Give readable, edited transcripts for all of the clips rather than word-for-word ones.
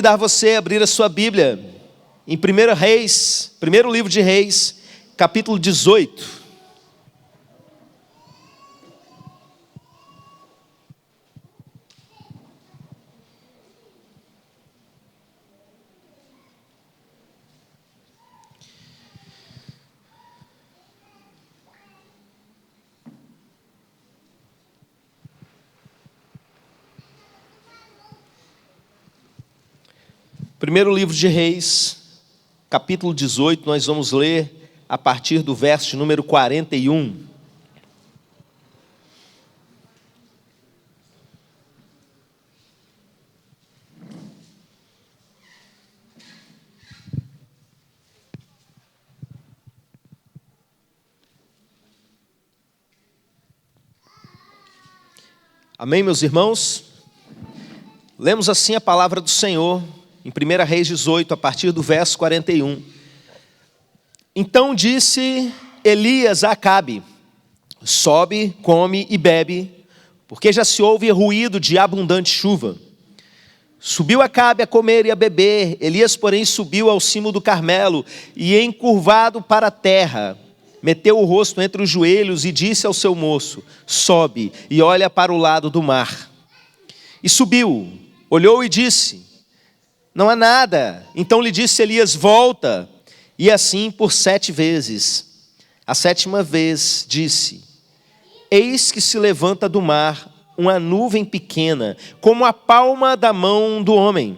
Convidar você a abrir a sua Bíblia em 1 Reis, primeiro livro de Reis, capítulo 18. Primeiro livro de Reis, capítulo 18, nós vamos ler a partir do verso número 41. Amém, meus irmãos? Lemos assim a palavra do Senhor em 1 Reis 18, a partir do verso 41. Então disse Elias a Acabe: sobe, come e bebe, porque já se ouve ruído de abundante chuva. Subiu Acabe a comer e a beber. Elias, porém, subiu ao cimo do Carmelo e, encurvado para a terra, meteu o rosto entre os joelhos e disse ao seu moço: sobe e olha para o lado do mar. E subiu, olhou e disse: não há nada. Então lhe disse Elias: volta. E assim por 7 vezes. A 7ª vez disse: eis que se levanta do mar uma nuvem pequena, como a palma da mão do homem.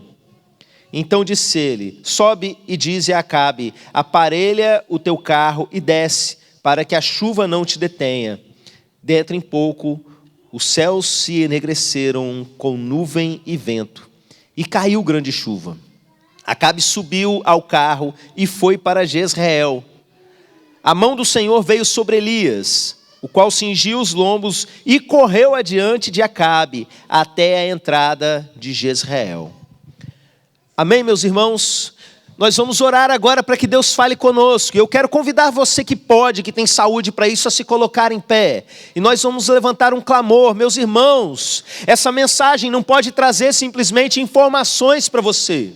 Então disse ele: sobe e dize a Acabe: aparelha o teu carro e desce, para que a chuva não te detenha. Dentro em pouco, os céus se enegreceram com nuvem e vento, e caiu grande chuva. Acabe subiu ao carro e foi para Jezreel. A mão do Senhor veio sobre Elias, o qual cingiu os lombos e correu adiante de Acabe até a entrada de Jezreel. Amém, meus irmãos? Nós vamos orar agora para que Deus fale conosco. Eu quero convidar você que pode, que tem saúde para isso, a se colocar em pé. E nós vamos levantar um clamor. Meus irmãos, essa mensagem não pode trazer simplesmente informações para você.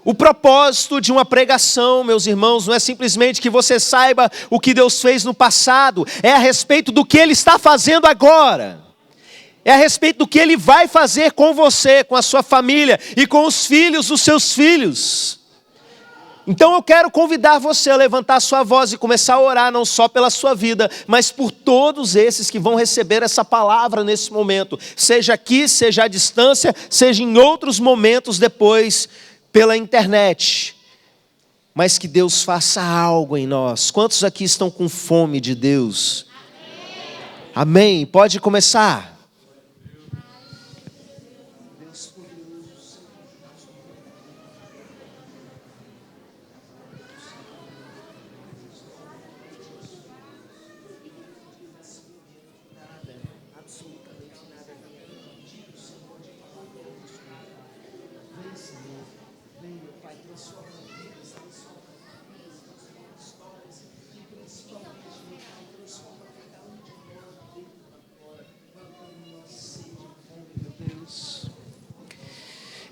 O propósito de uma pregação, meus irmãos, não é simplesmente que você saiba o que Deus fez no passado. É a respeito do que Ele está fazendo agora. É a respeito do que Ele vai fazer com você, com a sua família e com os filhos dos seus filhos. Então eu quero convidar você a levantar a sua voz e começar a orar não só pela sua vida, mas por todos esses que vão receber essa palavra nesse momento. Seja aqui, seja à distância, seja em outros momentos depois pela internet. Mas que Deus faça algo em nós. Quantos aqui estão com fome de Deus? Amém. Pode começar.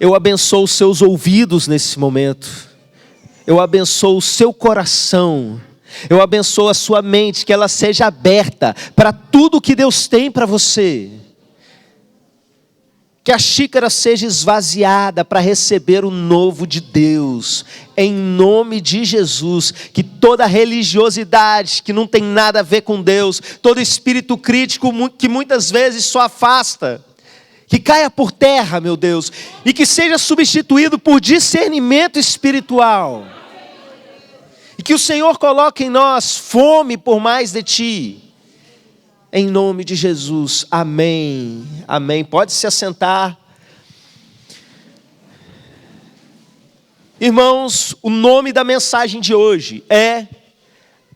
Eu abençoo os seus ouvidos nesse momento. Eu abençoo o seu coração. Eu abençoo a sua mente, que ela seja aberta para tudo que Deus tem para você. Que a xícara seja esvaziada para receber o novo de Deus. Em nome de Jesus. Que toda religiosidade que não tem nada a ver com Deus, todo espírito crítico que muitas vezes só afasta, que caia por terra, meu Deus, e que seja substituído por discernimento espiritual. E que o Senhor coloque em nós fome por mais de Ti. Em nome de Jesus, amém, amém. Pode se assentar. Irmãos, o nome da mensagem de hoje é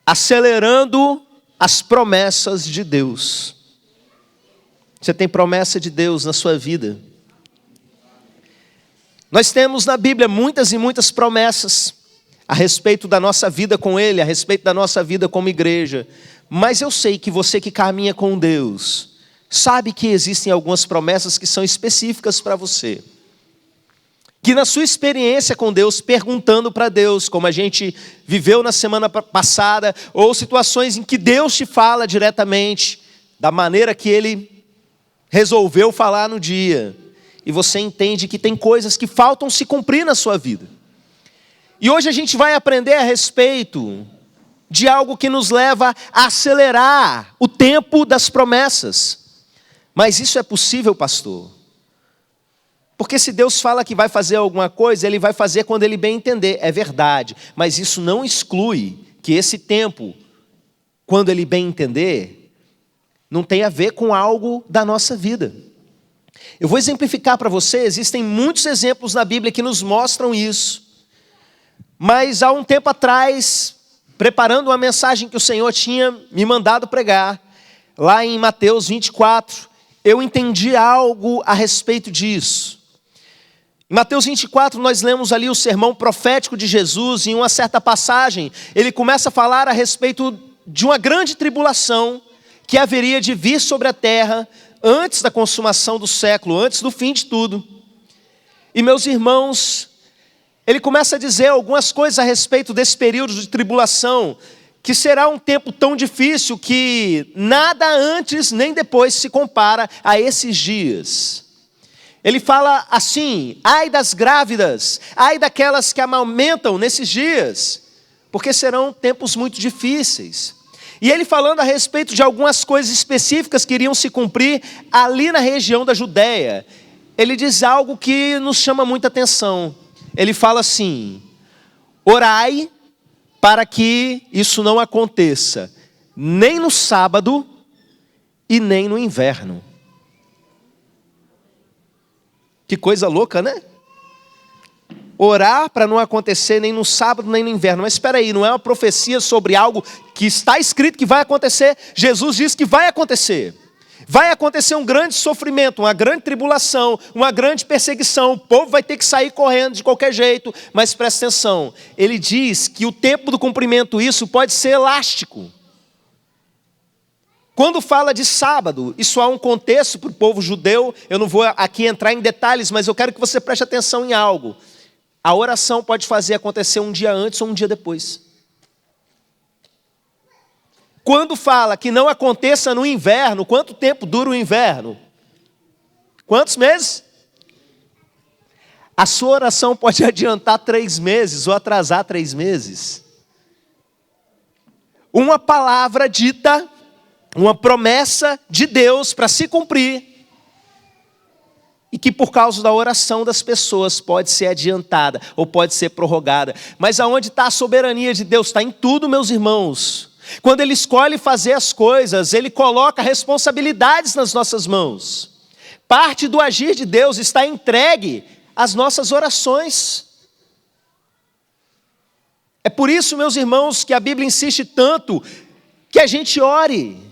Acelerando as Promessas de Deus. Você tem promessa de Deus na sua vida. Nós temos na Bíblia muitas e muitas promessas a respeito da nossa vida com Ele, a respeito da nossa vida como igreja. Mas eu sei que você que caminha com Deus, sabe que existem algumas promessas que são específicas para você. que na sua experiência com Deus, perguntando para Deus, como a gente viveu na semana passada, ou situações em que Deus te fala diretamente, da maneira que Ele resolveu falar no dia, e você entende que tem coisas que faltam se cumprir na sua vida. E hoje a gente vai aprender a respeito de algo que nos leva a acelerar o tempo das promessas. Mas isso é possível, pastor? Porque se Deus fala que vai fazer alguma coisa, Ele vai fazer quando Ele bem entender. É verdade, mas isso não exclui que esse tempo, quando Ele bem entender, não tem a ver com algo da nossa vida. Eu vou exemplificar para você, existem muitos exemplos na Bíblia que nos mostram isso. Mas há um tempo atrás, preparando uma mensagem que o Senhor tinha me mandado pregar, lá em Mateus 24, eu entendi algo a respeito disso. Em Mateus 24, nós lemos ali o sermão profético de Jesus, e em uma certa passagem, ele começa a falar a respeito de uma grande tribulação que haveria de vir sobre a terra antes da consumação do século, antes do fim de tudo. E meus irmãos, ele começa a dizer algumas coisas a respeito desse período de tribulação, que será um tempo tão difícil que nada antes nem depois se compara a esses dias. Ele fala assim: ai das grávidas, ai daquelas que amamentam nesses dias, porque serão tempos muito difíceis. E ele falando a respeito de algumas coisas específicas que iriam se cumprir ali na região da Judéia, ele diz algo que nos chama muita atenção. Ele fala assim: orai para que isso não aconteça, nem no sábado e nem no inverno. Que coisa louca, né? Orar para não acontecer nem no sábado nem no inverno. Mas espera aí, não é uma profecia sobre algo que está escrito que vai acontecer. Jesus diz que vai acontecer. Vai acontecer um grande sofrimento, uma grande tribulação, uma grande perseguição. O povo vai ter que sair correndo de qualquer jeito. Mas presta atenção, ele diz que o tempo do cumprimento isso pode ser elástico. Quando fala de sábado, isso há um contexto para o povo judeu. Eu não vou aqui entrar em detalhes, mas eu quero que você preste atenção em algo. A oração pode fazer acontecer um dia antes ou um dia depois. Quando fala que não aconteça no inverno, quanto tempo dura o inverno? Quantos meses? A sua oração pode adiantar 3 meses ou atrasar 3 meses. Uma palavra dita, uma promessa de Deus para se cumprir, e que por causa da oração das pessoas pode ser adiantada ou pode ser prorrogada. Mas aonde está a soberania de Deus? Está em tudo, meus irmãos. Quando Ele escolhe fazer as coisas, Ele coloca responsabilidades nas nossas mãos. Parte do agir de Deus está entregue às nossas orações. É por isso, meus irmãos, que a Bíblia insiste tanto que a gente ore.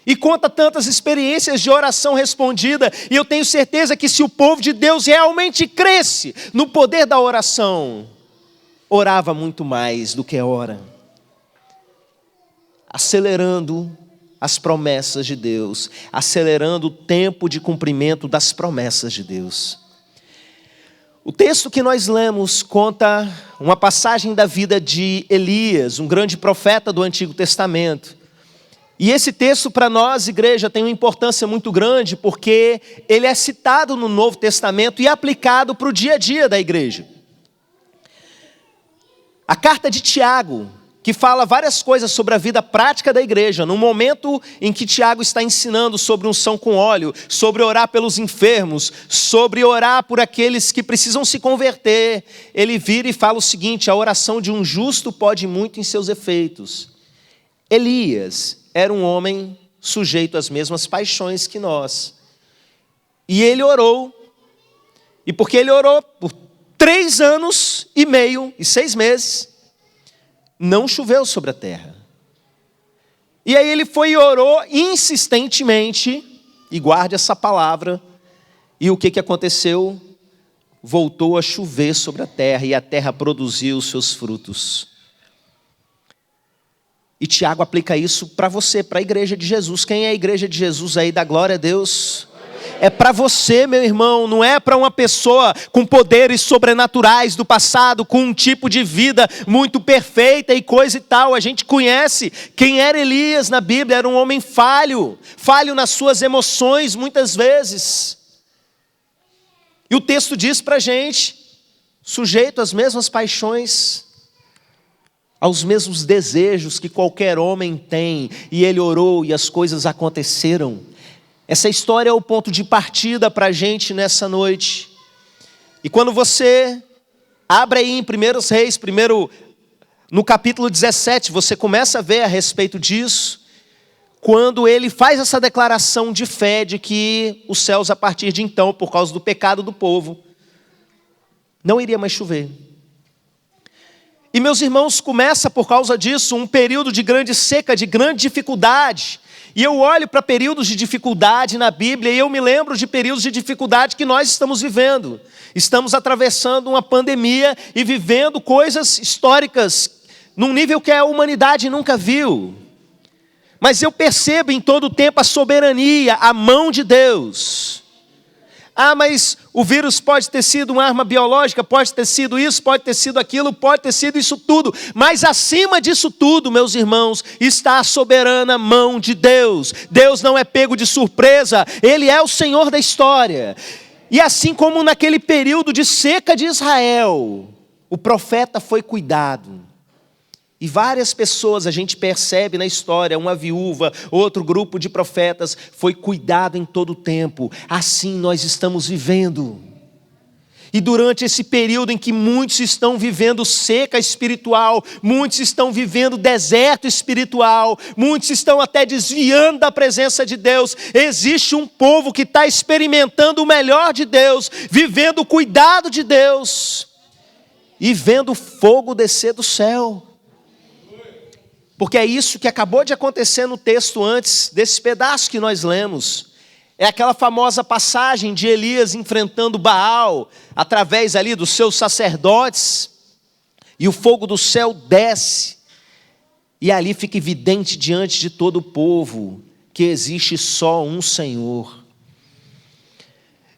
E conta tantas experiências de oração respondida. E eu tenho certeza que se o povo de Deus realmente cresce no poder da oração, orava muito mais do que ora. Acelerando as promessas de Deus. Acelerando o tempo de cumprimento das promessas de Deus. O texto que nós lemos conta uma passagem da vida de Elias, um grande profeta do Antigo Testamento. E esse texto para nós, igreja, tem uma importância muito grande, porque ele é citado no Novo Testamento e aplicado para o dia a dia da igreja. A carta de Tiago, que fala várias coisas sobre a vida prática da igreja, no momento em que Tiago está ensinando sobre unção com óleo, sobre orar pelos enfermos, sobre orar por aqueles que precisam se converter, ele vira e fala o seguinte: a oração de um justo pode muito em seus efeitos. Elias era um homem sujeito às mesmas paixões que nós. E ele orou. E porque ele orou por 3 anos e meio e 6 meses, não choveu sobre a terra. E aí ele foi e orou insistentemente, e guarde essa palavra, e o que aconteceu? Voltou a chover sobre a terra, e a terra produziu os seus frutos. E Tiago aplica isso para você, para a igreja de Jesus. Quem é a igreja de Jesus aí? Dá glória a Deus. É para você, meu irmão, não é para uma pessoa com poderes sobrenaturais do passado, com um tipo de vida muito perfeita e coisa e tal. A gente conhece quem era Elias na Bíblia, era um homem falho nas suas emoções muitas vezes. E o texto diz para a gente, sujeito às mesmas paixões, aos mesmos desejos que qualquer homem tem, e ele orou e as coisas aconteceram. Essa história é o ponto de partida para a gente nessa noite. E quando você abre aí em 1 Reis, no capítulo 17, você começa a ver a respeito disso, quando ele faz essa declaração de fé de que os céus a partir de então, por causa do pecado do povo, não iria mais chover. E meus irmãos, começa por causa disso um período de grande seca, de grande dificuldade. E eu olho para períodos de dificuldade na Bíblia e eu me lembro de períodos de dificuldade que nós estamos vivendo. Estamos atravessando uma pandemia e vivendo coisas históricas num nível que a humanidade nunca viu. Mas eu percebo em todo o tempo a soberania, a mão de Deus. Ah, mas o vírus pode ter sido uma arma biológica, pode ter sido isso, pode ter sido aquilo, pode ter sido isso tudo. Mas acima disso tudo, meus irmãos, está a soberana mão de Deus. Deus não é pego de surpresa, Ele é o Senhor da história. E assim como naquele período de seca de Israel, o profeta foi cuidado. E várias pessoas a gente percebe na história, uma viúva, outro grupo de profetas, foi cuidado em todo o tempo. Assim nós estamos vivendo. E durante esse período em que muitos estão vivendo seca espiritual, muitos estão vivendo deserto espiritual, muitos estão até desviando da presença de Deus, existe um povo que está experimentando o melhor de Deus, vivendo o cuidado de Deus, e vendo o fogo descer do céu. Porque é isso que acabou de acontecer no texto antes, desse pedaço que nós lemos. É aquela famosa passagem de Elias enfrentando Baal, através ali dos seus sacerdotes, e o fogo do céu desce, e ali fica evidente diante de todo o povo, que existe só um Senhor.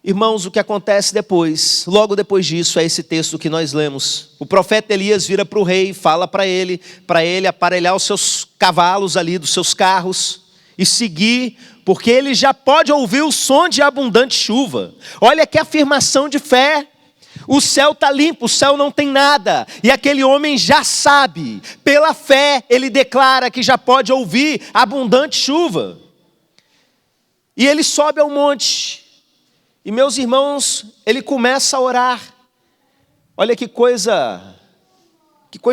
Irmãos, o que acontece depois, logo depois disso, é esse texto que nós lemos. O profeta Elias vira para o rei, fala para ele aparelhar os seus cavalos ali, dos seus carros, e seguir, porque ele já pode ouvir o som de abundante chuva. Olha que afirmação de fé. O céu está limpo, o céu não tem nada, e aquele homem já sabe, pela fé ele declara que já pode ouvir abundante chuva. E ele sobe ao monte. E meus irmãos, ele começa a orar. Olha que coisa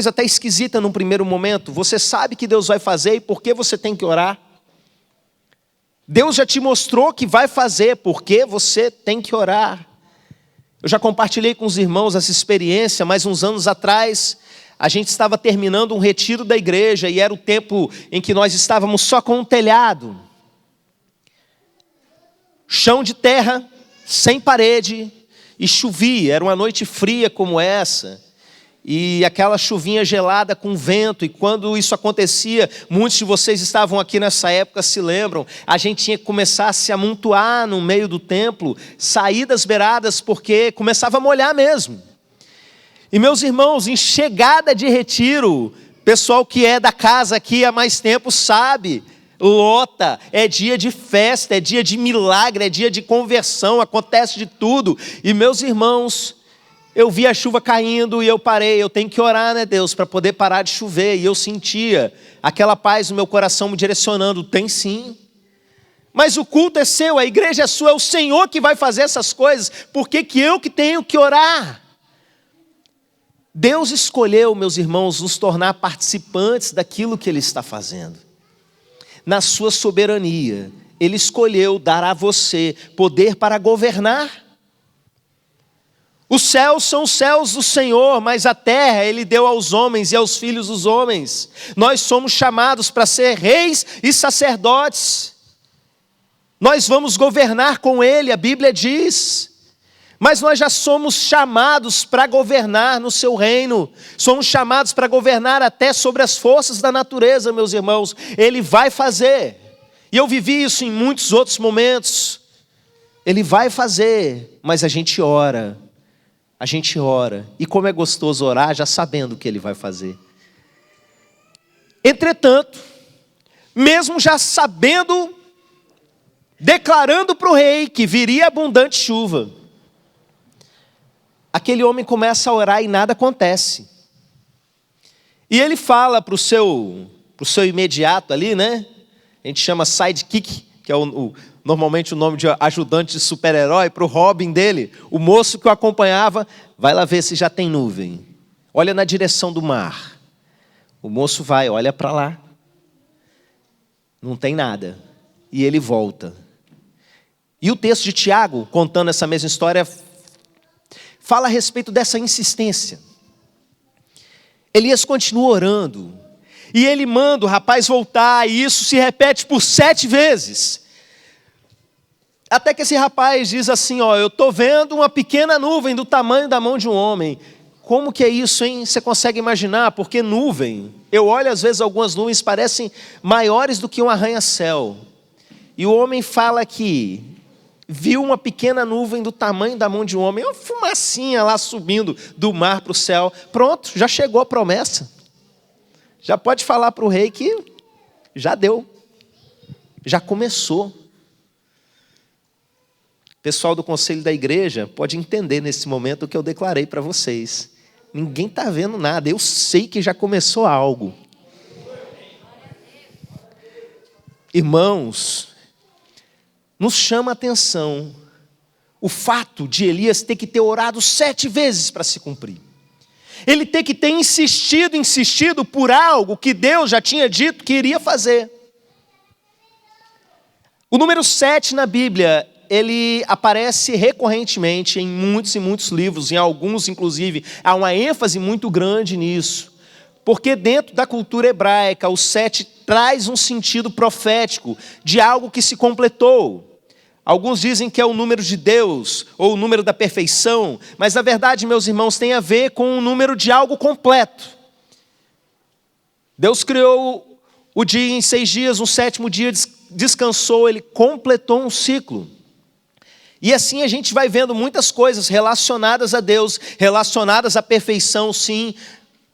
até esquisita num primeiro momento. Você sabe que Deus vai fazer e por que você tem que orar? Deus já te mostrou que vai fazer, por que você tem que orar? Eu já compartilhei com os irmãos essa experiência, mas uns anos atrás, a gente estava terminando um retiro da igreja e era o tempo em que nós estávamos só com um telhado. Chão de terra, sem parede, e chovia, era uma noite fria como essa, e aquela chuvinha gelada com vento, e quando isso acontecia, muitos de vocês estavam aqui nessa época, se lembram, a gente tinha que começar a se amontoar no meio do templo, sair das beiradas, porque começava a molhar mesmo. E meus irmãos, em chegada de retiro, pessoal que é da casa aqui há mais tempo sabe, lota, é dia de festa, é dia de milagre, é dia de conversão, acontece de tudo. E meus irmãos, eu vi a chuva caindo e eu parei, eu tenho que orar, né, Deus, para poder parar de chover. E eu sentia aquela paz no meu coração me direcionando, tem sim. Mas o culto é seu, a igreja é sua, é o Senhor que vai fazer essas coisas, por que eu que tenho que orar? Deus escolheu, meus irmãos, nos tornar participantes daquilo que Ele está fazendo. Na sua soberania, Ele escolheu dar a você poder para governar. Os céus são os céus do Senhor, mas a terra Ele deu aos homens e aos filhos dos homens. Nós somos chamados para ser reis e sacerdotes. Nós vamos governar com Ele, a Bíblia diz. Mas nós já somos chamados para governar no seu reino. Somos chamados para governar até sobre as forças da natureza, meus irmãos. Ele vai fazer. E eu vivi isso em muitos outros momentos. Ele vai fazer, mas a gente ora. A gente ora. E como é gostoso orar já sabendo o que ele vai fazer. Entretanto, mesmo já sabendo, declarando para o rei que viria abundante chuva, aquele homem começa a orar e nada acontece. E ele fala para o seu imediato ali, né? A gente chama sidekick, que é normalmente o nome de ajudante de super-herói, para o Robin dele, o moço que o acompanhava, vai lá ver se já tem nuvem. Olha na direção do mar. O moço vai, olha para lá. Não tem nada. E ele volta. E o texto de Tiago, contando essa mesma história, fala a respeito dessa insistência. Elias continua orando. E ele manda o rapaz voltar, e isso se repete por 7 vezes. Até que esse rapaz diz assim, eu estou vendo uma pequena nuvem do tamanho da mão de um homem. Como que é isso, hein? Você consegue imaginar? Porque nuvem, eu olho às vezes algumas nuvens parecem maiores do que um arranha-céu. E o homem fala que viu uma pequena nuvem do tamanho da mão de um homem, uma fumacinha lá subindo do mar para o céu. Pronto, já chegou a promessa. Já pode falar para o rei que já deu, já começou. O pessoal do conselho da igreja pode entender nesse momento o que eu declarei para vocês. Ninguém está vendo nada, eu sei que já começou algo. Irmãos, nos chama a atenção o fato de Elias ter que ter orado 7 vezes para se cumprir. Ele ter que ter insistido por algo que Deus já tinha dito que iria fazer. O número 7 na Bíblia, ele aparece recorrentemente em muitos e muitos livros, em alguns inclusive, há uma ênfase muito grande nisso. Porque dentro da cultura hebraica, o 7 traz um sentido profético de algo que se completou. Alguns dizem que é o número de Deus, ou o número da perfeição, mas na verdade, meus irmãos, tem a ver com o número de algo completo. Deus criou o dia em 6 dias, no 7º dia descansou, ele completou um ciclo. E assim a gente vai vendo muitas coisas relacionadas a Deus, relacionadas à perfeição, sim,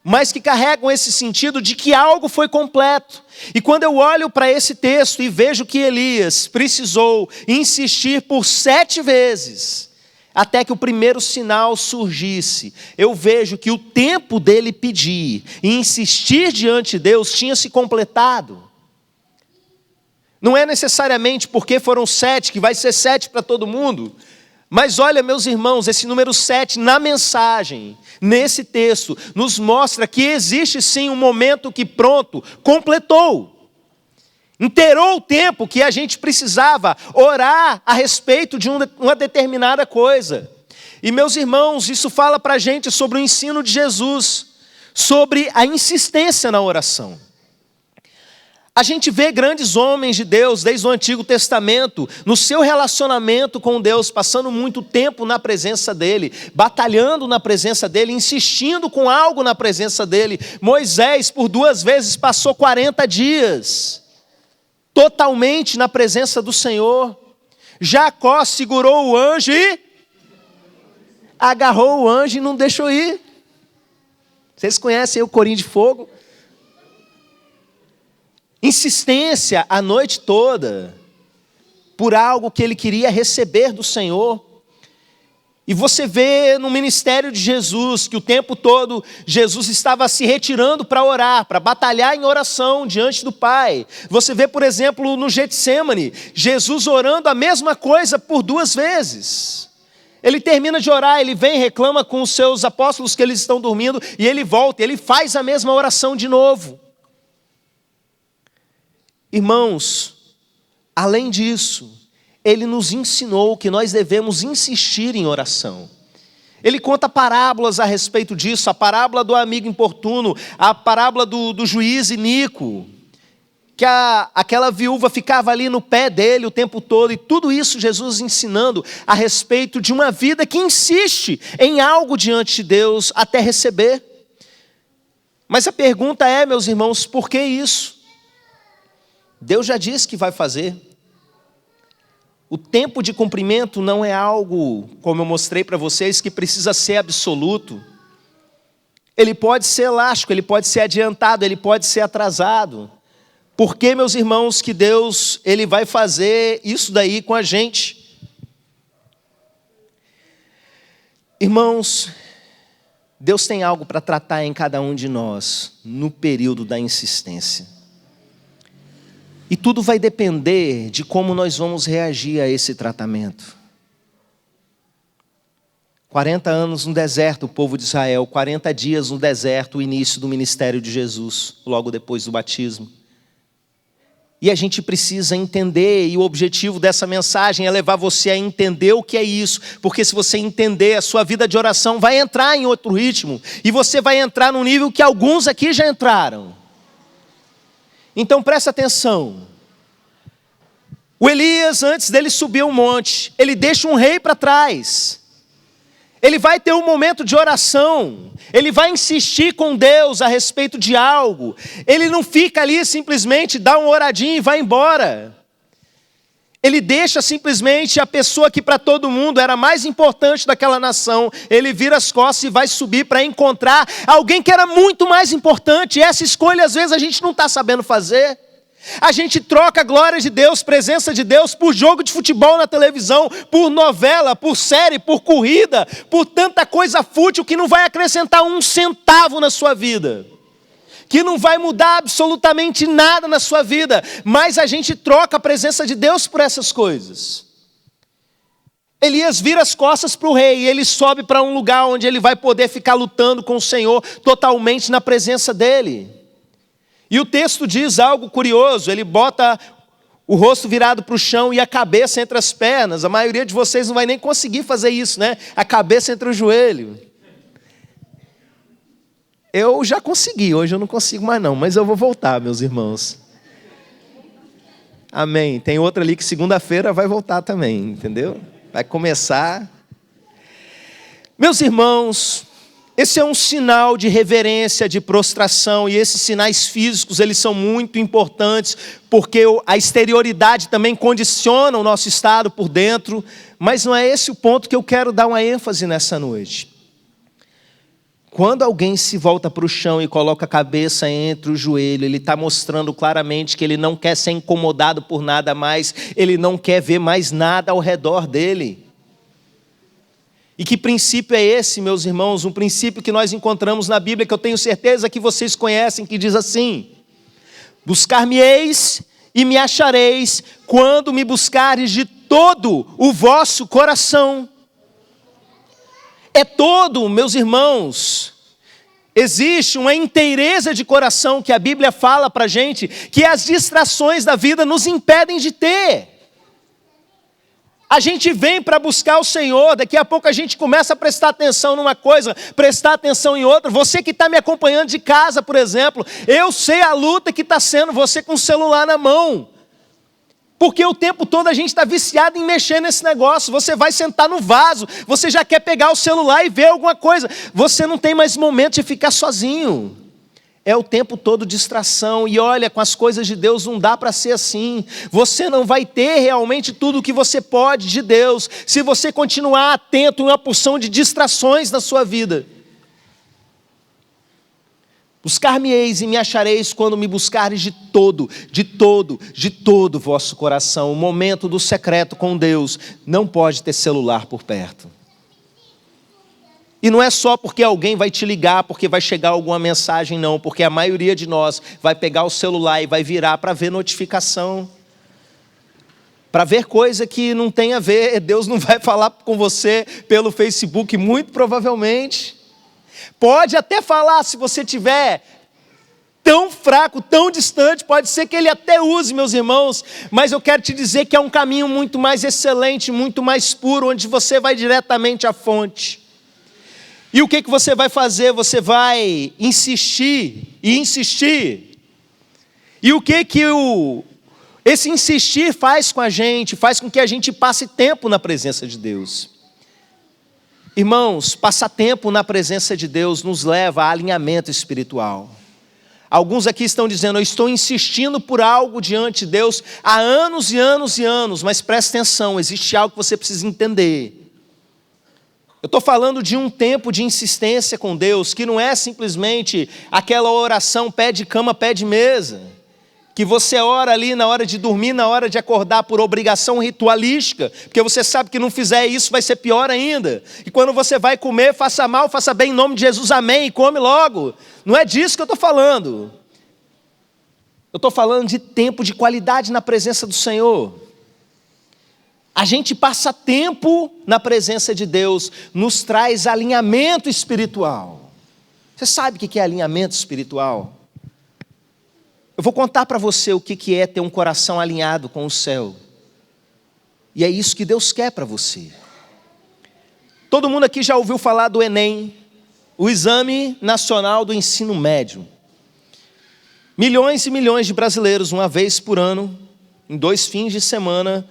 mas que carregam esse sentido de que algo foi completo. E quando eu olho para esse texto e vejo que Elias precisou insistir por 7 vezes, até que o primeiro sinal surgisse, eu vejo que o tempo dele pedir e insistir diante de Deus tinha se completado. Não é necessariamente porque foram 7, que vai ser 7 para todo mundo. Mas olha, meus irmãos, esse número 7 na mensagem, nesse texto, nos mostra que existe sim um momento que pronto, completou. Inteirou o tempo que a gente precisava orar a respeito de uma determinada coisa. E meus irmãos, isso fala para a gente sobre o ensino de Jesus, sobre a insistência na oração. A gente vê grandes homens de Deus, desde o Antigo Testamento, no seu relacionamento com Deus, passando muito tempo na presença dEle, batalhando na presença dEle, insistindo com algo na presença dEle. Moisés, por 2 vezes, passou 40 dias, totalmente na presença do Senhor. Jacó segurou o anjo e agarrou o anjo e não deixou ir. Vocês conhecem o corinho de fogo? Insistência a noite toda, por algo que ele queria receber do Senhor. E você vê no ministério de Jesus, que o tempo todo Jesus estava se retirando para orar, para batalhar em oração diante do Pai. Você vê, por exemplo, no Getsêmani, Jesus orando a mesma coisa por 2 vezes. Ele termina de orar, ele vem, reclama com os seus apóstolos que eles estão dormindo, e ele volta, ele faz a mesma oração de novo. Irmãos, além disso, ele nos ensinou que nós devemos insistir em oração. Ele conta parábolas a respeito disso, a parábola do amigo importuno, a parábola do juiz iníquo, que aquela viúva ficava ali no pé dele o tempo todo, e tudo isso Jesus ensinando a respeito de uma vida que insiste em algo diante de Deus até receber. Mas a pergunta é, meus irmãos, por que isso? Deus já disse que vai fazer. O tempo de cumprimento não é algo, como eu mostrei para vocês, que precisa ser absoluto. Ele pode ser elástico, ele pode ser adiantado, ele pode ser atrasado. Porque, meus irmãos, que Deus ele vai fazer isso daí com a gente? Irmãos, Deus tem algo para tratar em cada um de nós no período da insistência. E tudo vai depender de como nós vamos reagir a esse tratamento. 40 anos no deserto, o povo de Israel, 40 dias no deserto, o início do ministério de Jesus, logo depois do batismo. E a gente precisa entender, e o objetivo dessa mensagem é levar você a entender o que é isso, porque se você entender, a sua vida de oração vai entrar em outro ritmo, e você vai entrar num nível que alguns aqui já entraram. Então presta atenção. O Elias, antes dele subir um monte, ele deixa um rei para trás. Ele vai ter um momento de oração, ele vai insistir com Deus a respeito de algo. Ele não fica ali simplesmente, dá uma oradinha e vai embora. Ele deixa simplesmente a pessoa que para todo mundo era mais importante daquela nação, ele vira as costas e vai subir para encontrar alguém que era muito mais importante. E essa escolha às vezes a gente não está sabendo fazer. A gente troca a glória de Deus, presença de Deus, por jogo de futebol na televisão, por novela, por série, por corrida, por tanta coisa fútil que não vai acrescentar um centavo na sua vida, que não vai mudar absolutamente nada na sua vida, mas a gente troca a presença de Deus por essas coisas. Elias vira as costas para o rei e ele sobe para um lugar onde ele vai poder ficar lutando com o Senhor totalmente na presença dele. E o texto diz algo curioso, ele bota o rosto virado para o chão e a cabeça entre as pernas. A maioria de vocês não vai nem conseguir fazer isso, né? A cabeça entre o joelho. Eu já consegui, hoje eu não consigo mais não, mas eu vou voltar, meus irmãos. Amém. Tem outra ali que segunda-feira vai voltar também, entendeu? Vai começar. Meus irmãos, esse é um sinal de reverência, de prostração, e esses sinais físicos, eles são muito importantes, porque a exterioridade também condiciona o nosso estado por dentro, mas não é esse o ponto que eu quero dar uma ênfase nessa noite. Quando alguém se volta para o chão e coloca a cabeça entre o joelho, ele está mostrando claramente que ele não quer ser incomodado por nada mais, ele não quer ver mais nada ao redor dele. E que princípio é esse, meus irmãos? Um princípio que nós encontramos na Bíblia, que eu tenho certeza que vocês conhecem, que diz assim: buscar-me-eis e me achareis, quando me buscares de todo o vosso coração. É todo, meus irmãos. Existe uma inteireza de coração que a Bíblia fala para a gente, que as distrações da vida nos impedem de ter. A gente vem para buscar o Senhor, daqui a pouco a gente começa a prestar atenção numa coisa, prestar atenção em outra. Você que está me acompanhando de casa, por exemplo, eu sei a luta que está sendo você com o celular na mão. Porque o tempo todo a gente está viciado em mexer nesse negócio. Você vai sentar no vaso, você já quer pegar o celular e ver alguma coisa. Você não tem mais momento de ficar sozinho. É o tempo todo distração, e olha, com as coisas de Deus não dá para ser assim. Você não vai ter realmente tudo o que você pode de Deus, se você continuar atento em uma porção de distrações na sua vida. Buscar-me-eis e me achareis quando me buscares de todo o vosso coração. O momento do secreto com Deus não pode ter celular por perto. E não é só porque alguém vai te ligar, porque vai chegar alguma mensagem, não. Porque a maioria de nós vai pegar o celular e vai virar para ver notificação. Para ver coisa que não tem a ver. Deus não vai falar com você pelo Facebook, muito provavelmente. Pode até falar, se você tiver tão fraco, tão distante, pode ser que ele até use, meus irmãos. Mas eu quero te dizer que é um caminho muito mais excelente, muito mais puro, onde você vai diretamente à fonte. E o que você vai fazer? Você vai insistir e insistir. E o que esse insistir faz com a gente? Faz com que a gente passe tempo na presença de Deus. Irmãos, passar tempo na presença de Deus nos leva a alinhamento espiritual. Alguns aqui estão dizendo, eu estou insistindo por algo diante de Deus há anos e anos e anos, mas presta atenção, existe algo que você precisa entender. Eu estou falando de um tempo de insistência com Deus, que não é simplesmente aquela oração pé de cama, pé de mesa, que você ora ali na hora de dormir, na hora de acordar por obrigação ritualística, porque você sabe que não fizer isso vai ser pior ainda. E quando você vai comer, faça mal, faça bem em nome de Jesus, amém, e come logo. Não é disso que eu estou falando. Eu estou falando de tempo de qualidade na presença do Senhor. A gente passa tempo na presença de Deus, nos traz alinhamento espiritual. Você sabe o que é alinhamento espiritual? Eu vou contar para você o que é ter um coração alinhado com o céu. E é isso que Deus quer para você. Todo mundo aqui já ouviu falar do Enem, o Exame Nacional do Ensino Médio. Milhões e milhões de brasileiros, uma vez por ano, em 2 fins de semana,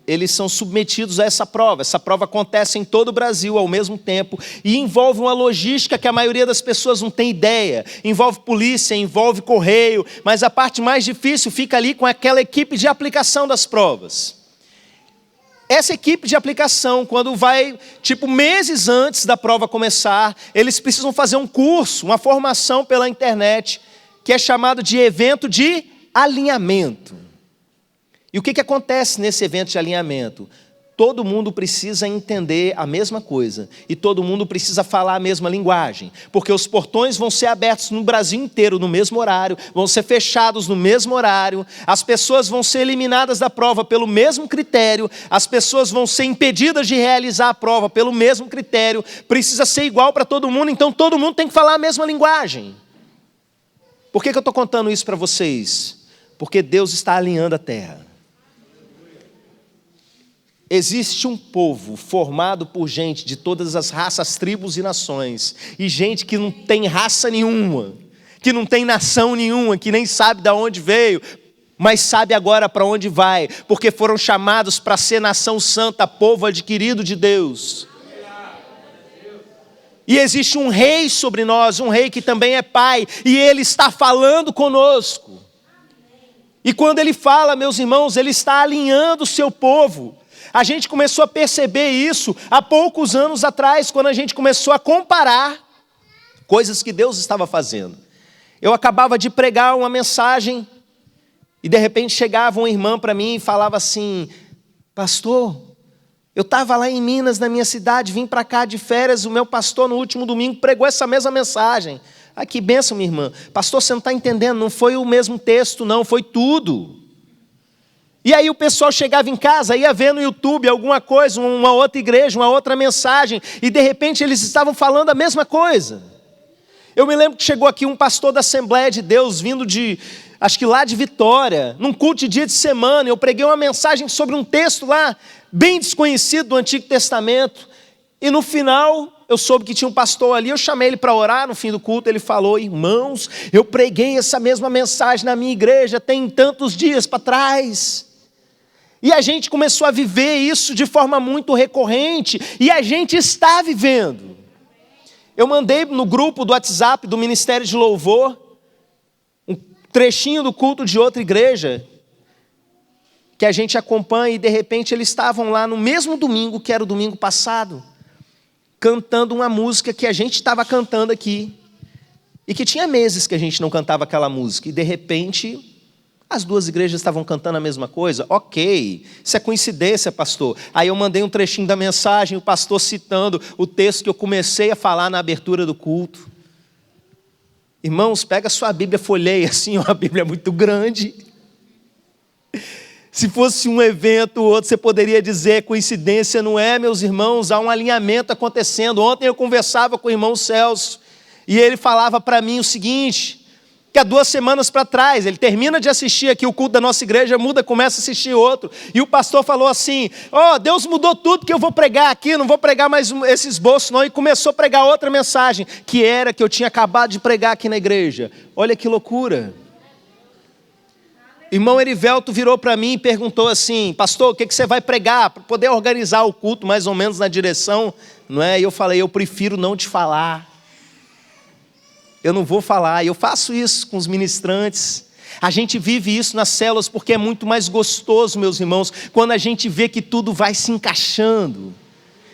eles são submetidos a essa prova. Essa prova acontece em todo o Brasil ao mesmo tempo e envolve uma logística que a maioria das pessoas não tem ideia. Envolve polícia, envolve correio, mas a parte mais difícil fica ali com aquela equipe de aplicação das provas. Essa equipe de aplicação, quando vai, meses antes da prova começar, eles precisam fazer um curso, uma formação pela internet, que é chamado de evento de alinhamento. E o que acontece nesse evento de alinhamento? Todo mundo precisa entender a mesma coisa e todo mundo precisa falar a mesma linguagem, porque os portões vão ser abertos no Brasil inteiro no mesmo horário, vão ser fechados no mesmo horário, as pessoas vão ser eliminadas da prova pelo mesmo critério, as pessoas vão ser impedidas de realizar a prova pelo mesmo critério, precisa ser igual para todo mundo, então todo mundo tem que falar a mesma linguagem. Por que eu estou contando isso para vocês? Porque Deus está alinhando a terra. Existe um povo formado por gente de todas as raças, tribos e nações, e gente que não tem raça nenhuma, que não tem nação nenhuma, que nem sabe de onde veio, mas sabe agora para onde vai, porque foram chamados para ser nação santa, povo adquirido de Deus. E existe um rei sobre nós, um rei que também é pai, e ele está falando conosco. E quando ele fala, meus irmãos, ele está alinhando o seu povo. A gente começou a perceber isso há poucos anos atrás, quando a gente começou a comparar coisas que Deus estava fazendo. Eu acabava de pregar uma mensagem e de repente chegava uma irmã para mim e falava assim, pastor, eu estava lá em Minas, na minha cidade, vim para cá de férias, o meu pastor no último domingo pregou essa mesma mensagem. Ah, que bênção, minha irmã. Pastor, você não está entendendo, não foi o mesmo texto não, foi tudo. E aí o pessoal chegava em casa, ia ver no YouTube alguma coisa, uma outra igreja, uma outra mensagem, e de repente eles estavam falando a mesma coisa. Eu me lembro que chegou aqui um pastor da Assembleia de Deus, vindo acho que lá de Vitória, num culto de dia de semana, eu preguei uma mensagem sobre um texto lá, bem desconhecido do Antigo Testamento, e no final eu soube que tinha um pastor ali, eu chamei ele para orar, no fim do culto ele falou, irmãos, eu preguei essa mesma mensagem na minha igreja, tem tantos dias para trás. E a gente começou a viver isso de forma muito recorrente, e a gente está vivendo. Eu mandei no grupo do WhatsApp do Ministério de Louvor, um trechinho do culto de outra igreja, que a gente acompanha, e de repente eles estavam lá no mesmo domingo, que era o domingo passado, cantando uma música que a gente estava cantando aqui, e que tinha meses que a gente não cantava aquela música, e de repente as duas igrejas estavam cantando a mesma coisa. Ok, isso é coincidência, pastor. Aí eu mandei um trechinho da mensagem, o pastor citando o texto que eu comecei a falar na abertura do culto. Irmãos, pega a sua Bíblia, folheia assim, uma Bíblia muito grande. Se fosse um evento ou outro, você poderia dizer, coincidência não é, meus irmãos, há um alinhamento acontecendo. Ontem eu conversava com o irmão Celso, e ele falava para mim o seguinte, que há 2 semanas para trás, ele termina de assistir aqui o culto da nossa igreja, muda, começa a assistir outro, e o pastor falou assim, Deus mudou tudo que eu vou pregar aqui, não vou pregar mais esse esboço não, e começou a pregar outra mensagem, que era que eu tinha acabado de pregar aqui na igreja. Olha que loucura. Irmão Erivelto virou para mim e perguntou assim, pastor, o que você vai pregar, para poder organizar o culto mais ou menos na direção, não é? E eu falei, eu prefiro não te falar. eu não vou falar, eu faço isso com os ministrantes. A gente vive isso nas células porque é muito mais gostoso, meus irmãos, quando a gente vê que tudo vai se encaixando.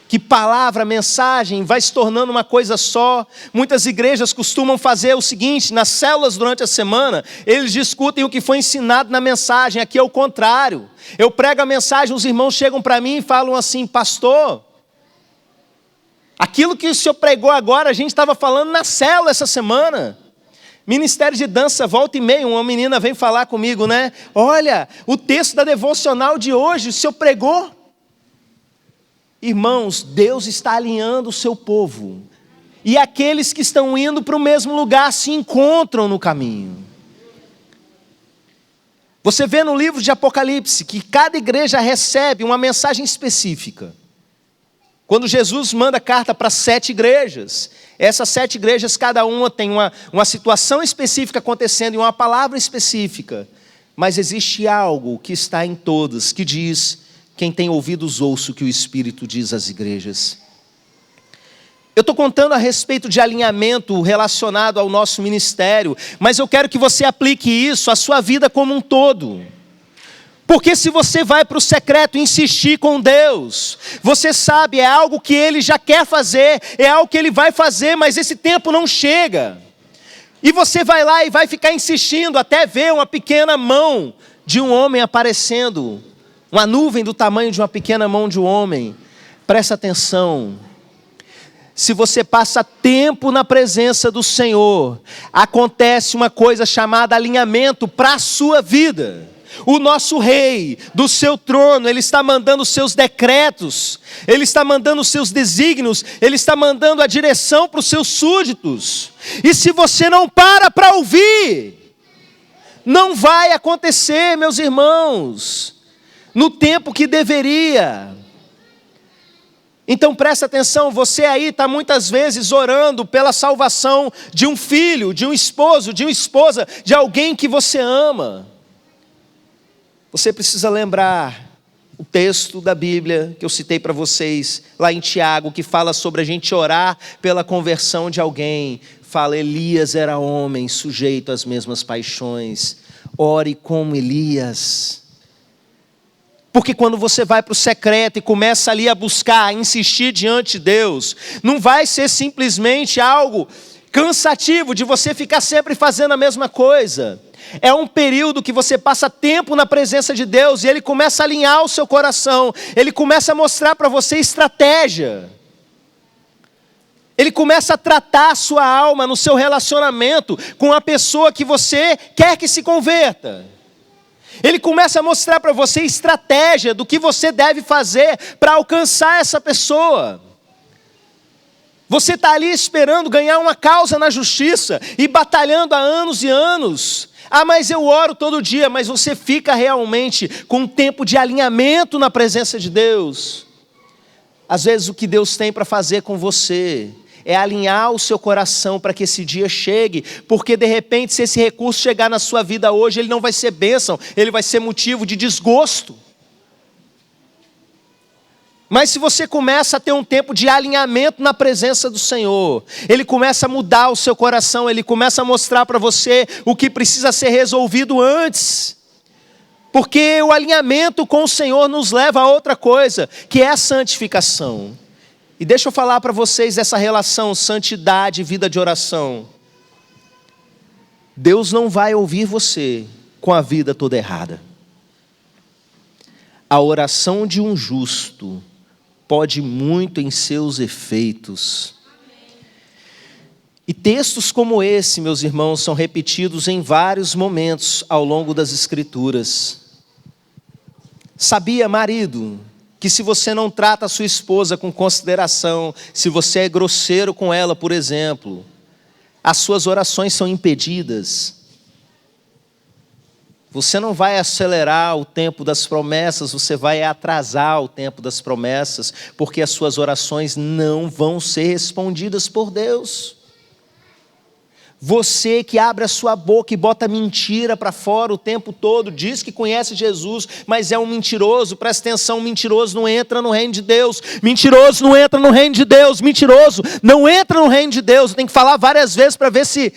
Que palavra, mensagem vai se tornando uma coisa só. Muitas igrejas costumam fazer o seguinte, nas células durante a semana, eles discutem o que foi ensinado na mensagem. Aqui é o contrário. Eu prego a mensagem, os irmãos chegam para mim e falam assim: pastor, aquilo que o senhor pregou agora, a gente estava falando na célula essa semana. Ministério de dança, volta e meia, uma menina vem falar comigo, né? Olha, o texto da devocional de hoje, o senhor pregou? Irmãos, Deus está alinhando o seu povo. E aqueles que estão indo para o mesmo lugar se encontram no caminho. Você vê no livro de Apocalipse que cada igreja recebe uma mensagem específica. Quando Jesus manda carta para 7 igrejas, essas 7 igrejas, cada uma tem uma situação específica acontecendo e uma palavra específica. Mas existe algo que está em todas, que diz: quem tem ouvidos ouça o que o Espírito diz às igrejas. Eu estou contando a respeito de alinhamento relacionado ao nosso ministério, mas eu quero que você aplique isso à sua vida como um todo. Porque se você vai para o secreto insistir com Deus, você sabe, é algo que Ele já quer fazer, é algo que Ele vai fazer, mas esse tempo não chega. E você vai lá e vai ficar insistindo até ver uma pequena mão de um homem aparecendo, uma nuvem do tamanho de uma pequena mão de um homem. Presta atenção. Se você passa tempo na presença do Senhor, acontece uma coisa chamada alinhamento para a sua vida. O nosso rei, do seu trono, ele está mandando os seus decretos, ele está mandando os seus desígnios, ele está mandando a direção para os seus súditos. E se você não para ouvir, não vai acontecer, meus irmãos, no tempo que deveria. Então presta atenção, você aí está muitas vezes orando pela salvação de um filho, de um esposo, de uma esposa, de alguém que você ama. Você precisa lembrar o texto da Bíblia que eu citei para vocês, lá em Tiago, que fala sobre a gente orar pela conversão de alguém. Fala: Elias era homem, sujeito às mesmas paixões. Ore como Elias. Porque quando você vai para o secreto e começa ali a buscar, a insistir diante de Deus, não vai ser simplesmente algo cansativo de você ficar sempre fazendo a mesma coisa. É um período que você passa tempo na presença de Deus e Ele começa a alinhar o seu coração. Ele começa a mostrar para você estratégia. Ele começa a tratar a sua alma no seu relacionamento com a pessoa que você quer que se converta. Ele começa a mostrar para você estratégia do que você deve fazer para alcançar essa pessoa. Você está ali esperando ganhar uma causa na justiça e batalhando há anos e anos. Ah, mas eu oro todo dia, mas você fica realmente com um tempo de alinhamento na presença de Deus. Às vezes o que Deus tem para fazer com você é alinhar o seu coração para que esse dia chegue, porque de repente se esse recurso chegar na sua vida hoje, ele não vai ser bênção, ele vai ser motivo de desgosto. Mas se você começa a ter um tempo de alinhamento na presença do Senhor, Ele começa a mudar o seu coração, Ele começa a mostrar para você o que precisa ser resolvido antes. Porque o alinhamento com o Senhor nos leva a outra coisa, que é a santificação. E deixa eu falar para vocês essa relação santidade e vida de oração. Deus não vai ouvir você com a vida toda errada. A oração de um justo pode muito em seus efeitos. E textos como esse, meus irmãos, são repetidos em vários momentos ao longo das Escrituras. Sabia, marido, que se você não trata a sua esposa com consideração, se você é grosseiro com ela, por exemplo, as suas orações são impedidas. Você não vai acelerar o tempo das promessas, você vai atrasar o tempo das promessas, porque as suas orações não vão ser respondidas por Deus. Você que abre a sua boca e bota mentira para fora o tempo todo, diz que conhece Jesus, mas é um mentiroso. Presta atenção, mentiroso não entra no reino de Deus. Mentiroso não entra no reino de Deus. Mentiroso não entra no reino de Deus. Tem que falar várias vezes para ver se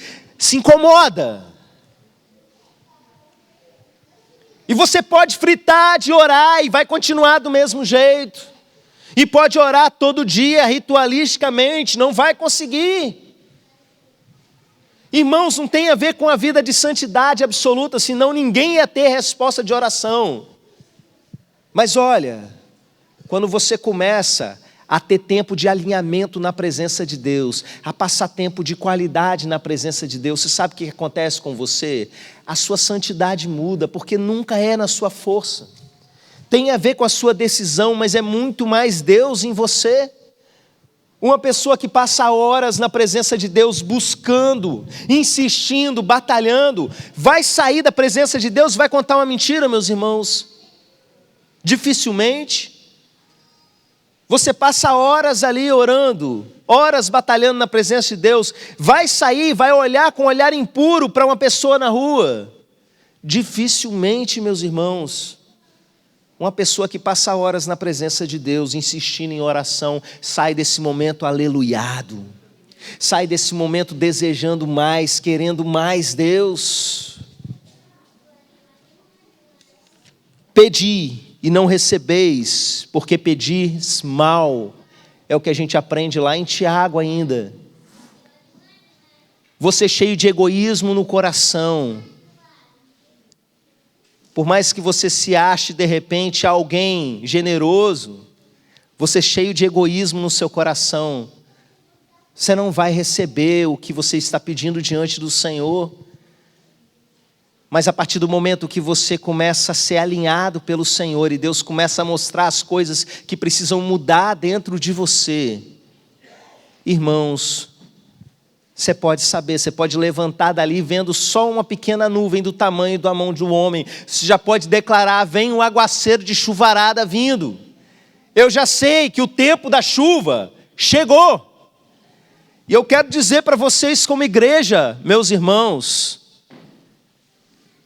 incomoda. E você pode fritar de orar e vai continuar do mesmo jeito. E pode orar todo dia, ritualisticamente, não vai conseguir. Irmãos, não tem a ver com a vida de santidade absoluta, senão ninguém ia ter resposta de oração. Mas olha, quando você começa a ter tempo de alinhamento na presença de Deus, a passar tempo de qualidade na presença de Deus, você sabe o que acontece com você? A sua santidade muda, porque nunca é na sua força. Tem a ver com a sua decisão, mas é muito mais Deus em você. Uma pessoa que passa horas na presença de Deus, buscando, insistindo, batalhando, vai sair da presença de Deus e vai contar uma mentira, meus irmãos? Dificilmente. Você passa horas ali orando, horas batalhando na presença de Deus, vai sair, vai olhar com um olhar impuro para uma pessoa na rua? Dificilmente, meus irmãos. Uma pessoa que passa horas na presença de Deus, insistindo em oração, sai desse momento aleluiado, sai desse momento desejando mais, querendo mais Deus. Pedi e não recebeis, porque pedis mal, é o que a gente aprende lá em Tiago ainda. Você cheio de egoísmo no coração, por mais que você se ache de repente alguém generoso, você cheio de egoísmo no seu coração, você não vai receber o que você está pedindo diante do Senhor. Mas a partir do momento que você começa a ser alinhado pelo Senhor e Deus começa a mostrar as coisas que precisam mudar dentro de você, irmãos, você pode saber, você pode levantar dali vendo só uma pequena nuvem do tamanho da mão de um homem. Você já pode declarar, vem um aguaceiro de chuvarada vindo. Eu já sei que o tempo da chuva chegou. E eu quero dizer para vocês como igreja, meus irmãos,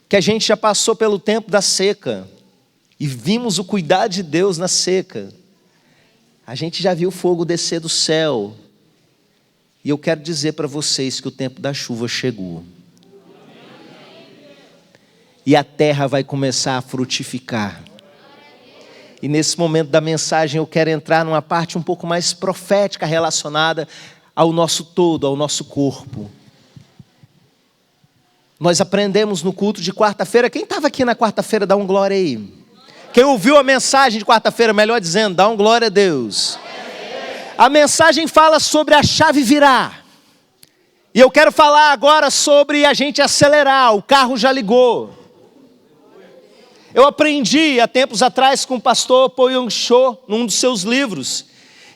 que a gente já passou pelo tempo da seca. E vimos o cuidado de Deus na seca. A gente já viu o fogo descer do céu. E eu quero dizer para vocês que o tempo da chuva chegou. E a terra vai começar a frutificar. E nesse momento da mensagem eu quero entrar numa parte um pouco mais profética relacionada ao nosso todo, ao nosso corpo. Nós aprendemos no culto de quarta-feira. Quem estava aqui na quarta-feira, dá um glória aí. Quem ouviu a mensagem de quarta-feira, melhor dizendo, dá um glória a Deus. A mensagem fala sobre a chave virar. E eu quero falar agora sobre a gente acelerar, o carro já ligou. Eu aprendi há tempos atrás com o pastor Po Yong Cho, num dos seus livros,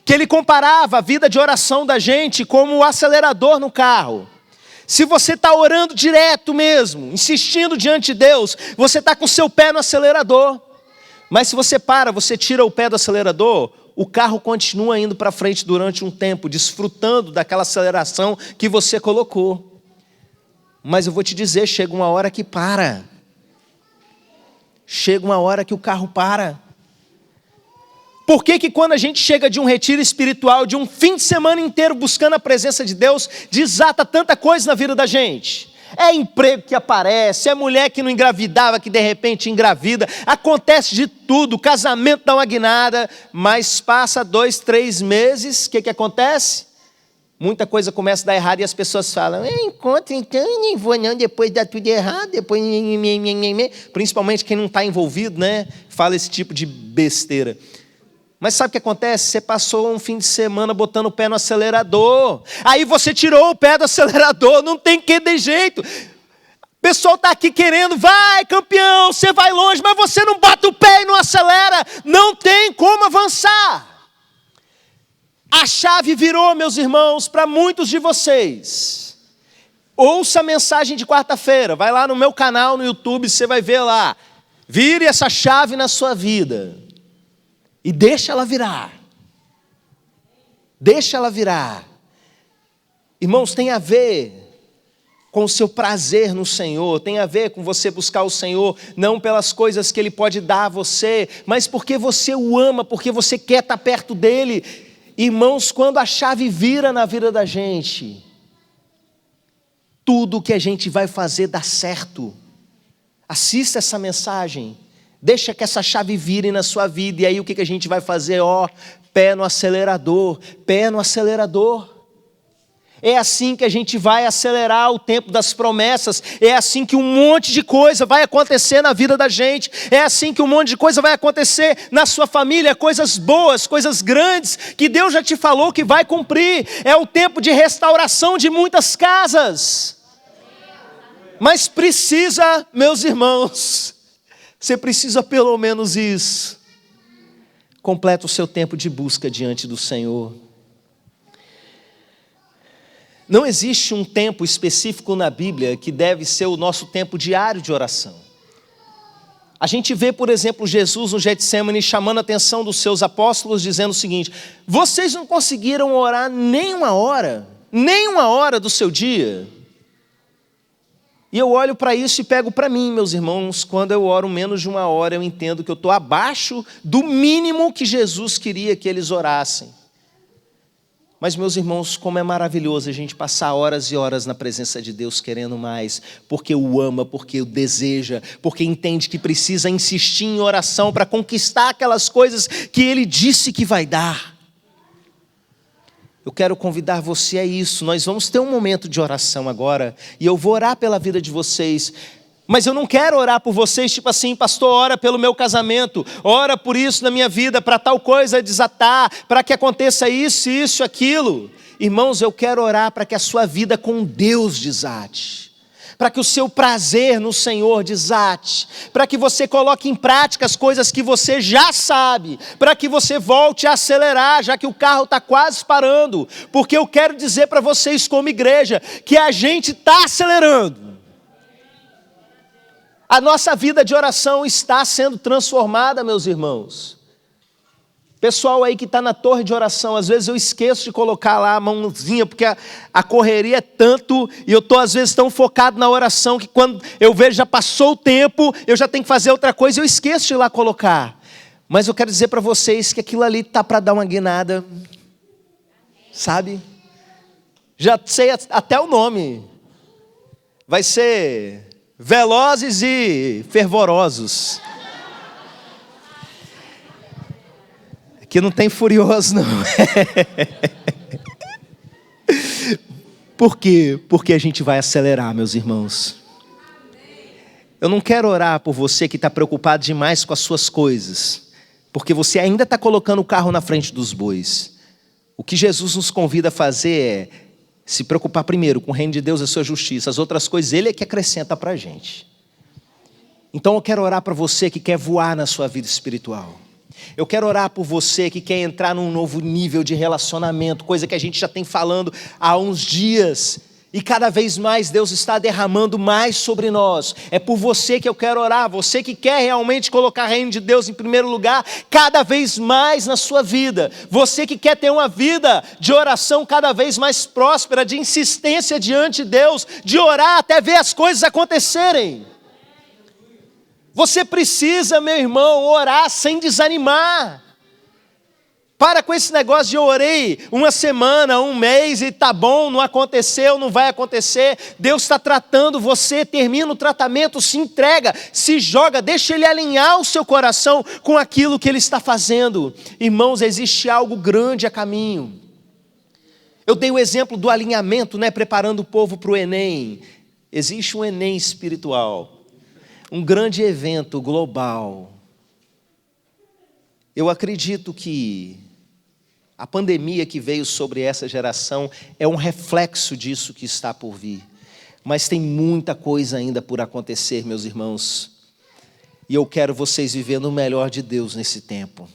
que ele comparava a vida de oração da gente como o acelerador no carro. Se você está orando direto mesmo, insistindo diante de Deus, você está com o seu pé no acelerador. Mas se você para, você tira o pé do acelerador, o carro continua indo para frente durante um tempo, desfrutando daquela aceleração que você colocou. Mas eu vou te dizer, chega uma hora que para. Chega uma hora que o carro para. Por que quando a gente chega de um retiro espiritual, de um fim de semana inteiro buscando a presença de Deus, desata tanta coisa na vida da gente? É emprego que aparece, é mulher que não engravidava, que de repente engravida, acontece de tudo, casamento dá uma guinada, mas passa 2, 3 meses, o que acontece? Muita coisa começa a dar errado e as pessoas falam, encontro então, nem vou não, depois dá tudo errado, depois... Principalmente quem não está envolvido, né? Fala esse tipo de besteira. Mas sabe o que acontece? Você passou um fim de semana botando o pé no acelerador. Aí você tirou o pé do acelerador, não tem que de jeito. O pessoal está aqui querendo, vai campeão, você vai longe, mas você não bota o pé e não acelera. Não tem como avançar. A chave virou, meus irmãos, para muitos de vocês. Ouça a mensagem de quarta-feira, vai lá no meu canal no YouTube, você vai ver lá. Vire essa chave na sua vida. E deixa ela virar. Deixa ela virar. Irmãos, tem a ver com o seu prazer no Senhor, tem a ver com você buscar o Senhor, não pelas coisas que Ele pode dar a você, mas porque você o ama, porque você quer estar perto dEle. Irmãos, quando a chave vira na vida da gente, tudo que a gente vai fazer dá certo. Assista essa mensagem, deixa que essa chave vire na sua vida, e aí o que a gente vai fazer? Pé no acelerador, pé no acelerador. É assim que a gente vai acelerar o tempo das promessas, é assim que um monte de coisa vai acontecer na vida da gente, é assim que um monte de coisa vai acontecer na sua família, coisas boas, coisas grandes, que Deus já te falou que vai cumprir. É o tempo de restauração de muitas casas. Mas precisa, meus irmãos, você precisa pelo menos isso. Completa o seu tempo de busca diante do Senhor. Não existe um tempo específico na Bíblia que deve ser o nosso tempo diário de oração. A gente vê, por exemplo, Jesus no Getsemane chamando a atenção dos seus apóstolos, dizendo o seguinte: vocês não conseguiram orar nem uma hora do seu dia? E eu olho para isso e pego para mim, meus irmãos, quando eu oro menos de uma hora, eu entendo que eu estou abaixo do mínimo que Jesus queria que eles orassem. Mas, meus irmãos, como é maravilhoso a gente passar horas e horas na presença de Deus querendo mais, porque o ama, porque o deseja, porque entende que precisa insistir em oração para conquistar aquelas coisas que Ele disse que vai dar. Eu quero convidar você a isso. Nós vamos ter um momento de oração agora, e eu vou orar pela vida de vocês. Mas eu não quero orar por vocês, tipo assim, pastor, ora pelo meu casamento, ora por isso na minha vida, para tal coisa desatar, para que aconteça isso, aquilo. Irmãos, eu quero orar para que a sua vida com Deus desate, para que o seu prazer no Senhor desate, para que você coloque em prática as coisas que você já sabe, para que você volte a acelerar, já que o carro está quase parando, porque eu quero dizer para vocês como igreja, que a gente está acelerando. A nossa vida de oração está sendo transformada, meus irmãos. Pessoal aí que está na torre de oração, às vezes eu esqueço de colocar lá a mãozinha, porque a correria é tanto, e eu estou às vezes tão focado na oração, que quando eu vejo já passou o tempo, eu já tenho que fazer outra coisa, eu esqueço de ir lá colocar. Mas eu quero dizer para vocês que aquilo ali está para dar uma guinada, sabe? Já sei até o nome, vai ser Velozes e Fervorosos. Aqui não tem furioso, não. Por quê? Porque a gente vai acelerar, meus irmãos. Eu não quero orar por você que está preocupado demais com as suas coisas, porque você ainda está colocando o carro na frente dos bois. O que Jesus nos convida a fazer é se preocupar primeiro com o reino de Deus e a sua justiça. As outras coisas Ele é que acrescenta para a gente. Então eu quero orar para você que quer voar na sua vida espiritual. Eu quero orar por você que quer entrar num novo nível de relacionamento, coisa que a gente já tem falando há uns dias. E cada vez mais Deus está derramando mais sobre nós. É por você que eu quero orar, você que quer realmente colocar o reino de Deus em primeiro lugar, cada vez mais na sua vida. Você que quer ter uma vida de oração cada vez mais próspera, de insistência diante de Deus, de orar até ver as coisas acontecerem. Você precisa, meu irmão, orar sem desanimar. Para com esse negócio de eu orei uma semana, um mês e tá bom, não aconteceu, não vai acontecer. Deus está tratando você, termina o tratamento, se entrega, se joga, deixa Ele alinhar o seu coração com aquilo que Ele está fazendo. Irmãos, existe algo grande a caminho. Eu dei o exemplo do alinhamento, preparando o povo para o Enem. Existe um Enem espiritual, um grande evento global. Eu acredito que a pandemia que veio sobre essa geração é um reflexo disso que está por vir. Mas tem muita coisa ainda por acontecer, meus irmãos. E eu quero vocês vivendo o melhor de Deus nesse tempo.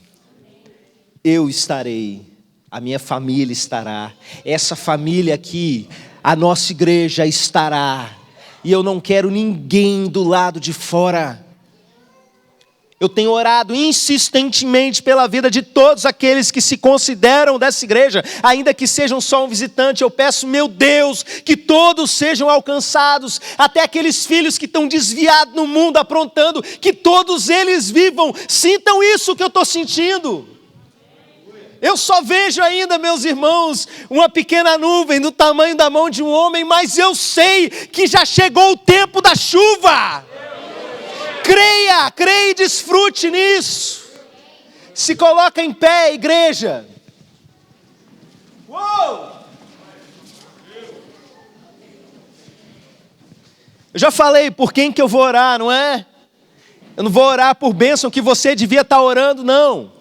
Eu estarei, a minha família estará, essa família aqui, a nossa igreja estará. E eu não quero ninguém do lado de fora. Eu tenho orado insistentemente pela vida de todos aqueles que se consideram dessa igreja, ainda que sejam só um visitante. Eu peço, meu Deus, que todos sejam alcançados, até aqueles filhos que estão desviados no mundo aprontando, que todos eles vivam, sintam isso que eu estou sentindo. Eu só vejo ainda, meus irmãos, uma pequena nuvem do tamanho da mão de um homem, mas eu sei que já chegou o tempo da chuva. Creia e desfrute nisso. Se coloca em pé, igreja. Uou! Eu já falei por quem que eu vou orar, não é? Eu não vou orar por bênção que você devia estar orando, não.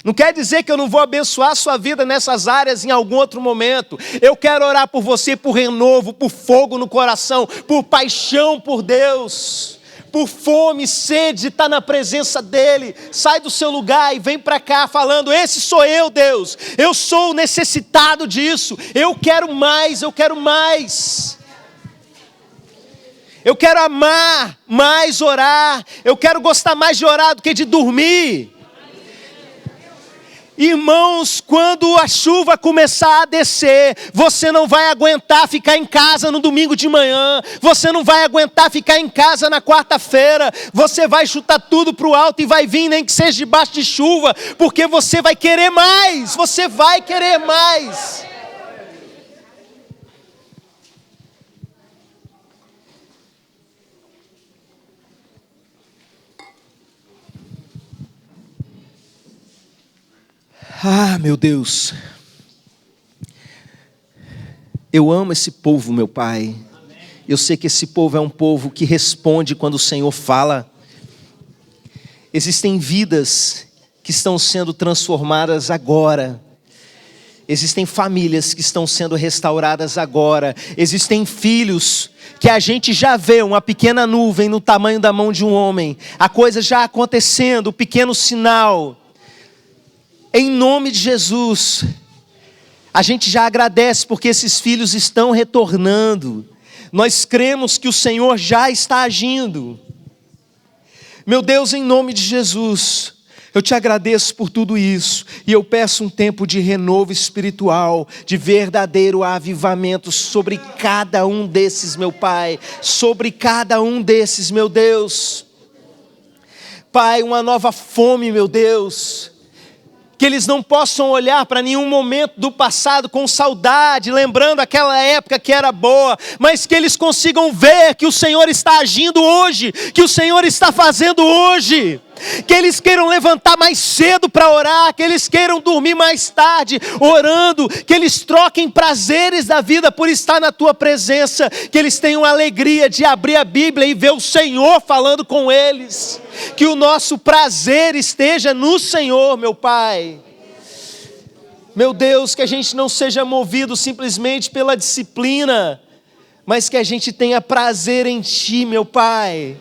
Não quer dizer que eu não vou abençoar a sua vida nessas áreas em algum outro momento. Eu quero orar por você, por renovo, por fogo no coração, por paixão por Deus, por fome, sede de estar na presença dEle. Sai do seu lugar e vem para cá falando, esse sou eu, Deus. Eu sou o necessitado disso. Eu quero mais, eu quero mais. Eu quero amar mais orar. Eu quero gostar mais de orar do que de dormir. Irmãos, quando a chuva começar a descer, você não vai aguentar ficar em casa no domingo de manhã, você não vai aguentar ficar em casa na quarta-feira, você vai chutar tudo para o alto e vai vir, nem que seja debaixo de chuva, porque você vai querer mais, você vai querer mais. Ah, meu Deus, eu amo esse povo, meu Pai. Eu sei que esse povo é um povo que responde quando o Senhor fala. Existem vidas que estão sendo transformadas agora. Existem famílias que estão sendo restauradas agora. Existem filhos que a gente já vê uma pequena nuvem no tamanho da mão de um homem. A coisa já acontecendo, o pequeno sinal. Em nome de Jesus, a gente já agradece porque esses filhos estão retornando. Nós cremos que o Senhor já está agindo. Meu Deus, em nome de Jesus, eu te agradeço por tudo isso. E eu peço um tempo de renovo espiritual, de verdadeiro avivamento sobre cada um desses, meu Pai. Sobre cada um desses, meu Deus. Pai, uma nova fome, meu Deus. Que eles não possam olhar para nenhum momento do passado com saudade, lembrando aquela época que era boa, mas que eles consigam ver que o Senhor está agindo hoje, que o Senhor está fazendo hoje. Que eles queiram levantar mais cedo para orar, que eles queiram dormir mais tarde orando, que eles troquem prazeres da vida por estar na tua presença, que eles tenham a alegria de abrir a Bíblia e ver o Senhor falando com eles, que o nosso prazer esteja no Senhor, meu Pai. Meu Deus, que a gente não seja movido simplesmente pela disciplina, mas que a gente tenha prazer em Ti, meu Pai.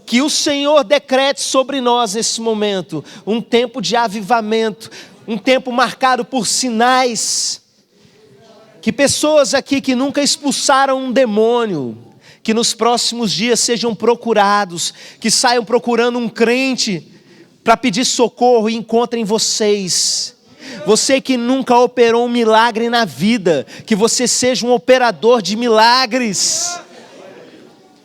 Que o Senhor decrete sobre nós nesse momento um tempo de avivamento, um tempo marcado por sinais. Que pessoas aqui que nunca expulsaram um demônio, que nos próximos dias sejam procurados, que saiam procurando um crente para pedir socorro e encontrem vocês. Você que nunca operou um milagre na vida, que você seja um operador de milagres.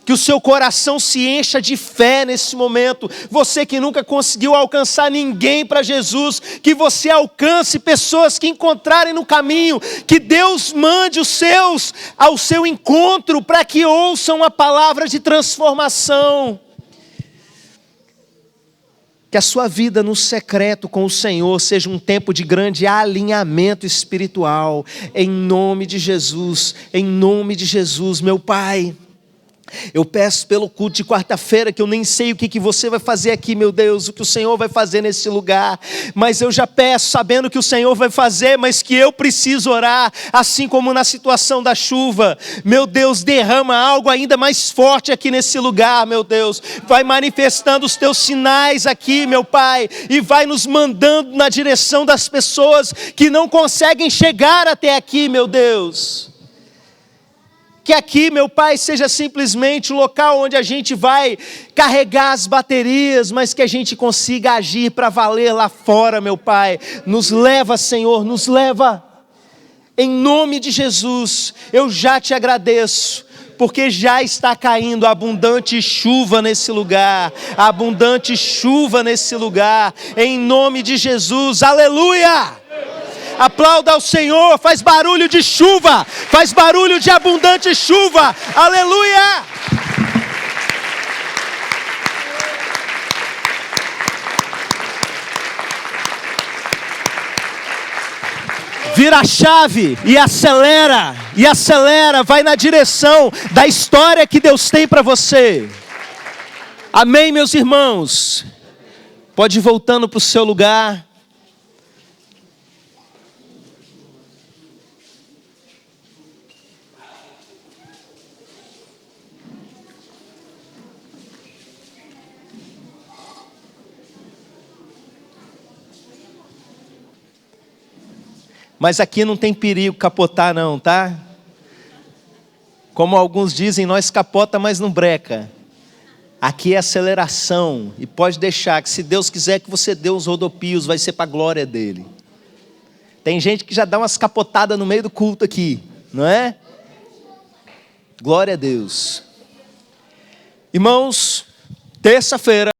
Que o seu coração se encha de fé nesse momento. Você que nunca conseguiu alcançar ninguém para Jesus, que você alcance pessoas que encontrarem no caminho. Que Deus mande os seus ao seu encontro para que ouçam a palavra de transformação. Que a sua vida no secreto com o Senhor seja um tempo de grande alinhamento espiritual. Em nome de Jesus, meu Pai. Eu peço pelo culto de quarta-feira, que eu nem sei o que você vai fazer aqui, meu Deus, o que o Senhor vai fazer nesse lugar, mas eu já peço, sabendo que o Senhor vai fazer, mas que eu preciso orar, assim como na situação da chuva. Meu Deus, derrama algo ainda mais forte aqui nesse lugar, meu Deus, vai manifestando os teus sinais aqui, meu Pai, e vai nos mandando na direção das pessoas que não conseguem chegar até aqui, meu Deus. Que aqui, meu Pai, seja simplesmente o local onde a gente vai carregar as baterias, mas que a gente consiga agir para valer lá fora, meu Pai. Nos leva, Senhor, nos leva. Em nome de Jesus, eu já te agradeço, porque já está caindo abundante chuva nesse lugar, abundante chuva nesse lugar, em nome de Jesus, aleluia! Aplauda ao Senhor, faz barulho de chuva, faz barulho de abundante chuva, aleluia! Vira a chave e acelera, vai na direção da história que Deus tem para você. Amém, meus irmãos? Pode ir voltando para o seu lugar. Mas aqui não tem perigo capotar não, tá? Como alguns dizem, nós capota, mas não breca. Aqui é aceleração. E pode deixar que se Deus quiser que você dê os rodopios, vai ser para a glória dele. Tem gente que já dá umas capotadas no meio do culto aqui, não é? Glória a Deus. Irmãos, terça-feira.